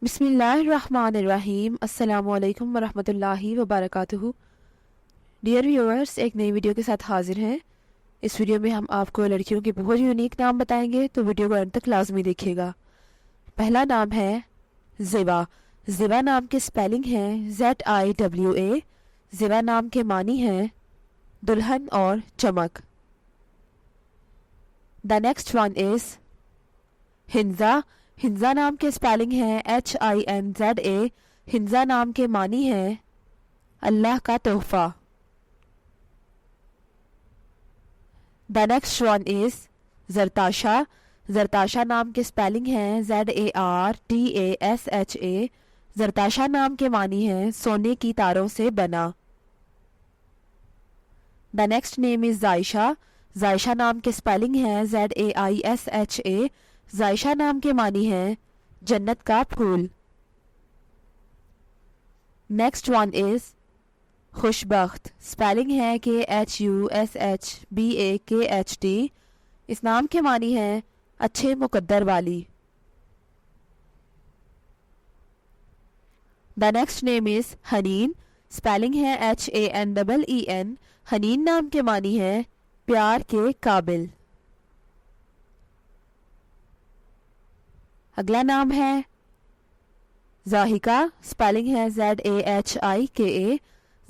بسم اللہ الرحمن الرحیم۔ السلام علیکم ورحمۃ اللہ وبرکاتہ۔ ڈیئر ویورز، ایک نئی ویڈیو کے ساتھ حاضر ہیں۔ اس ویڈیو میں ہم آپ کو لڑکیوں کے بہت یونیک نام بتائیں گے، تو ویڈیو کو انت تک لازمی دیکھیے گا۔ پہلا نام ہے زیبا۔ زیبا نام کے سپیلنگ ہے ZIWA۔ زیبا نام کے معنی ہیں دلہن اور چمک۔ دا نیکسٹ ون از ہنزا۔ ہنزا نام کے سپیلنگ ہے HINZA۔ ہنزا نام کے معنی ہے اللہ کا تحفہ۔ دا نیکسٹ ون از زرتاشا۔ زرتاشا نام کے سپیلنگ ہے ZARTASHA۔ زرتاشا نام کے معنی ہے سونے کی تاروں سے بنا۔ دا نیکسٹ نیم از زائشہ۔ زائشہ نام کے سپیلنگ ہے ZAISHA۔ زائشہ نام کے معنی ہے جنت کا پھول۔ نیکسٹ ون از خوش بخت۔ سپیلنگ ہے KHUSHBAKHT۔ اس نام کے معنی ہے اچھے مقدر والی۔ The next name is Hunain. Spelling ہے HANEEN۔ حنین نام کے معنی ہے پیار کے قابل۔ اگلا نام ہے ضاحکہ۔ سپیلنگ ہے ZAHIKA۔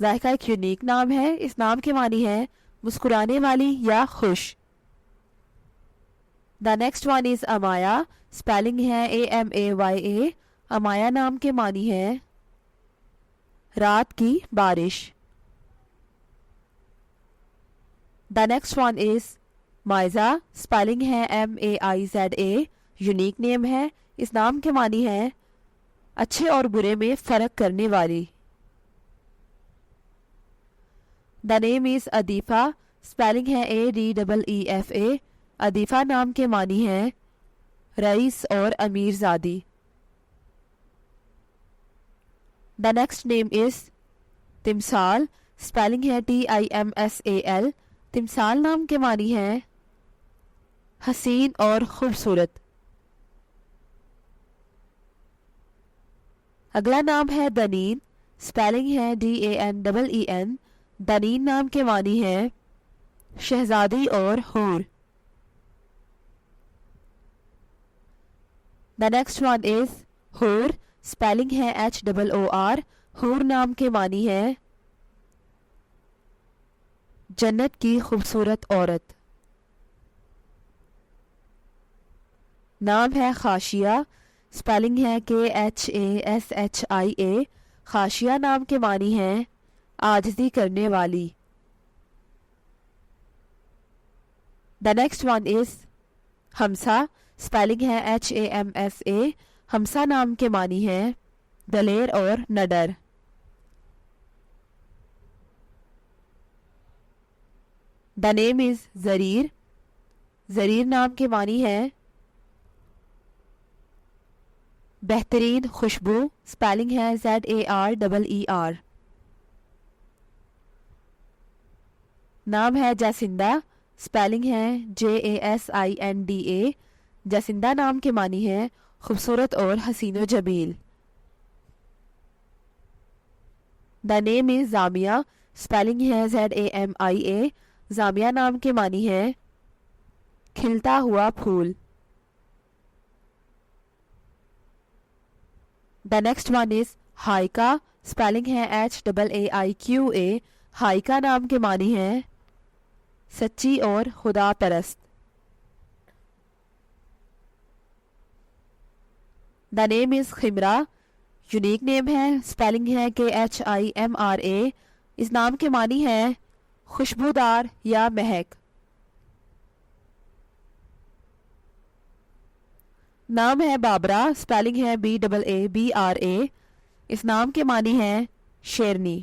ضاحکہ ایک یونیک نام ہے۔ اس نام کے معنی ہے مسکرانے والی یا خوش۔ دا نیکسٹ ون از امایا۔ سپیلنگ ہے AMAYA۔ امایا نام کے معنی ہے رات کی بارش۔ دا نیکسٹ ون از مائزہ۔ سپیلنگ ہے MAIZA۔ یونیک نیم ہے۔ اس نام کے معنی ہے اچھے اور برے میں فرق کرنے والی۔ دا نیم از عدیفہ۔ سپیلنگ ہے ADEEFA۔ عدیفہ نام کے معنی ہے رئیس اور امیر زادی۔ The next name is Timsal. Spelling ہے TIMSAL۔ تمثال نام کے معنی ہے حسین اور خوبصورت۔ اگلا نام ہے دنین۔ سپیلنگ ہے DANEEN۔ دنین نام کے معنی ہے شہزادی اور حور۔ دا نیکسٹ ون از حور۔ سپیلنگ ہے HOOR۔ حور نام کے معنی ہے جنت کی خوبصورت عورت۔ نام ہے خاشیہ۔ سپیلنگ ہے KHASHIA۔ خاشیہ نام کے معنی ہے عاجزی کرنے والی۔ The next one is Hamsa. Spelling ہے HAMSA۔ ہمسا نام کے معنی ہے دلیر اور نڈر۔ دا نیم از زریر۔ زریر نام کے معنی ہے بہترین خوشبو۔ سپیلنگ ہے ZAREER۔ نام ہے جاسندہ۔ سپیلنگ ہے JASINDA۔ جاسندہ نام کے معنی ہے خوبصورت اور حسین و جمیل۔ دا نیم از زامیہ۔ سپیلنگ ہے ZAMIA۔ زامیہ نام کے معنی ہے کھلتا ہوا پھول۔ The next one is Haiqa. Spelling ہے HAAIQA۔ ہائکہ نام کے معنی ہے سچی اور خدا پرست۔ دا نیم از خمرہ۔ یونیک نیم ہے۔ سپیلنگ ہے KHIMRA۔ اس نام کے معنی ہے خوشبودار یا مہک۔ نام ہے بابرا۔ سپیلنگ ہے BAABRA۔ اس نام کے معنی ہے شیرنی۔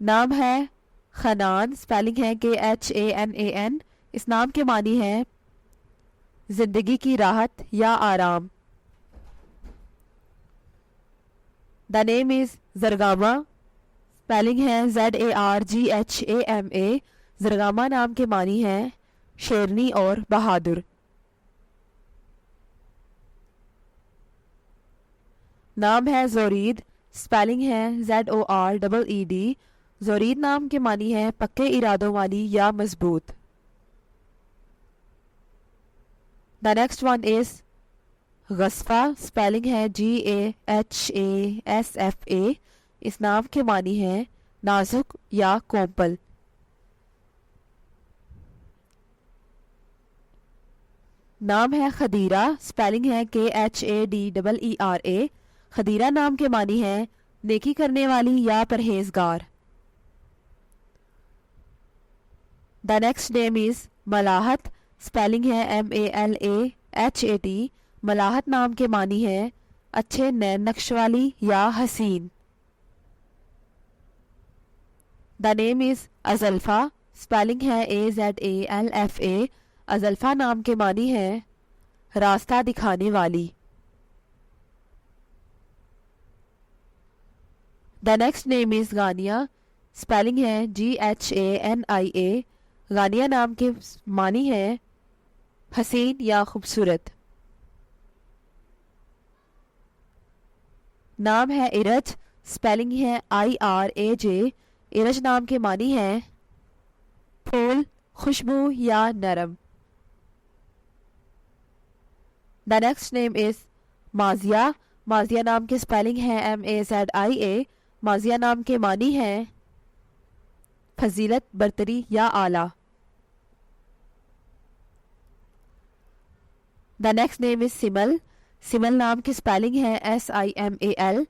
نام ہے خنان۔ سپیلنگ ہے KHANAN۔ اس نام کے معنی ہے زندگی کی راحت یا آرام۔ دا نیم از زرگامہ۔ سپیلنگ ہے ZARGHAMA۔ زرگامہ نام کے معنی ہے شیرنی اور بہادر. نام ہے زورید، سپیلنگ ہے ZOREED. زورید نام کے معنی ہے پکے ارادوں والی یا مضبوط. The next one is Ghasfa, spelling ہے GAHASFA. اس نام کے معنی ہے نازک یا کومپل. نام ہے خدیرہ، سپیلنگ ہے KHADEERA. خدیرہ نام کے معنی ہے نیکی کرنے والی یا پرہیزگار. The next name is Malahat, spelling ہے MALAHAT. ملاحت نام کے معنی ہے اچھے نین نقش والی یا حسین. The name is Azalfa, spelling ہے AZALFA. ازلفا نام کے معنی ہے راستہ دکھانے والی. The next name is غانیہ، spelling ہے GHANIA. غانیہ نام کے معنی ہے حسین یا خوبصورت. نام ہے ارج، سپیلنگ ہے IRAJ. ارج نام کے معنی ہے پھول، خوشبو یا نرم. The next name is مازیہ. مازیہ نام کے سپیلنگ ہے MAZIA. مازیہ نام کے معنی ہے فضیلت، برتری یا اعلیٰ. The next name is small. Small نام کی سپیلنگ ہے SIMAL.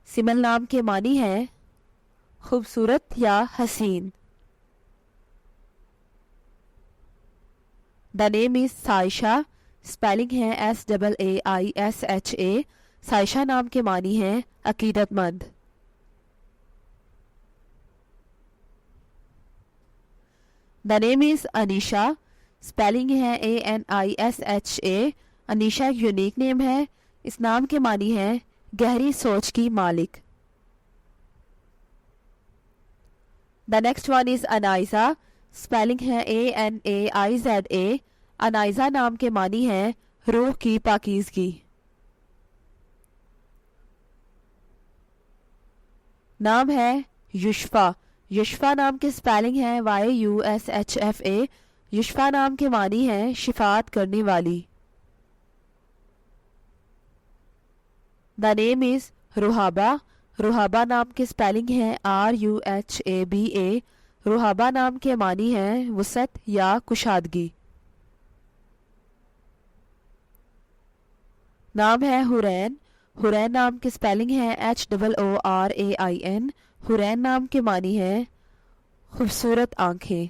سمل نام کے معنی ہے خوبصورت یا حسین. The name is سائشہ، سپیلنگ ہے SAAISHA. سائشہ نام کے معنی ہے عقیدت مند. The name is Anisha, spelling ہے ANISHA. انیشا ایک یونیک نیم ہے. اس نام کے معنی ہے گہری سوچ کی مالک. The next one is Anaiza, spelling ہے ANAIZA. انائزہ نام کے معنی ہے روح کی پاکیزگی. نام ہے یوشفا. یوشفا نام کے سپیلنگ ہے YUSHFA. یوشفا نام کے معنی ہے شفاعت کرنے والی. The name is روحابہ. روحابہ نام کے سپیلنگ ہے RUHABA. روحابہ نام کے معنی ہے وسعت یا کشادگی. نام ہے حرین. حرین نام کے سپیلنگ ہے HOORAIN. حرین نام کے معنی ہے خوبصورت آنکھیں.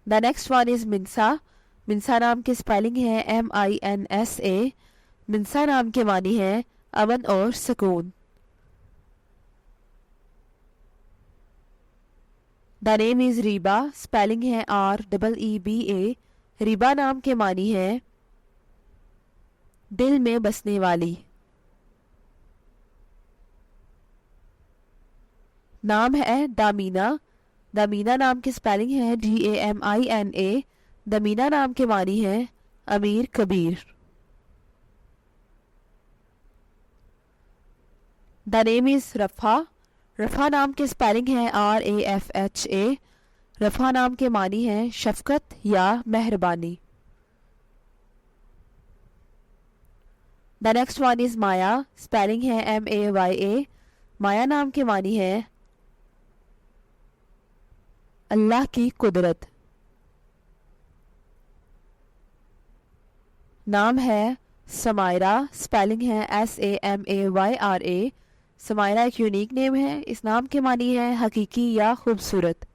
The next one is منسا. منسا نام کی سپیلنگ ہے MINSA. منسا نام کے معنی ہے امن اور سکون. The name is ریبا، سپیلنگ ہے REEBA. ریبا نام کے معنی ہے دل میں بسنے والی. نام ہے دامینہ. دامینہ نام کی سپیلنگ ہے DAMINA. دامینہ نام کے معنی ہے امیر کبیر. The name is رفا. رفا نام کے سپیلنگ ہے RAFHA. رفا نام کے معنی ہے شفقت یا مہربانی. The next one is Maya, spelling ہے MAYA. مایا نام کے معنی ہے اللہ کی قدرت. نام ہے سمائرہ، سپیلنگ ہے SAMAYRA. سمائرہ ایک یونیک نیم ہے. اس نام کے معنی ہے حقیقی یا خوبصورت.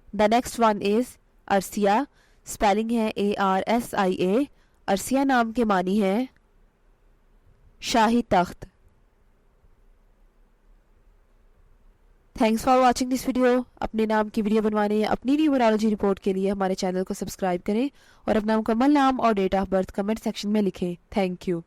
The next one is Arsia, spelling ہے ARSIA. ارسیہ نام کے معنی ہے شاہی تخت. Thanks for watching this video. اپنے نام کی ویڈیو بنوانے یا اپنی نیومرالوجی رپورٹ کے لیے ہمارے چینل کو سبسکرائب کریں اور اپنا مکمل نام اور date of birth comment section میں لکھیں. Thank you.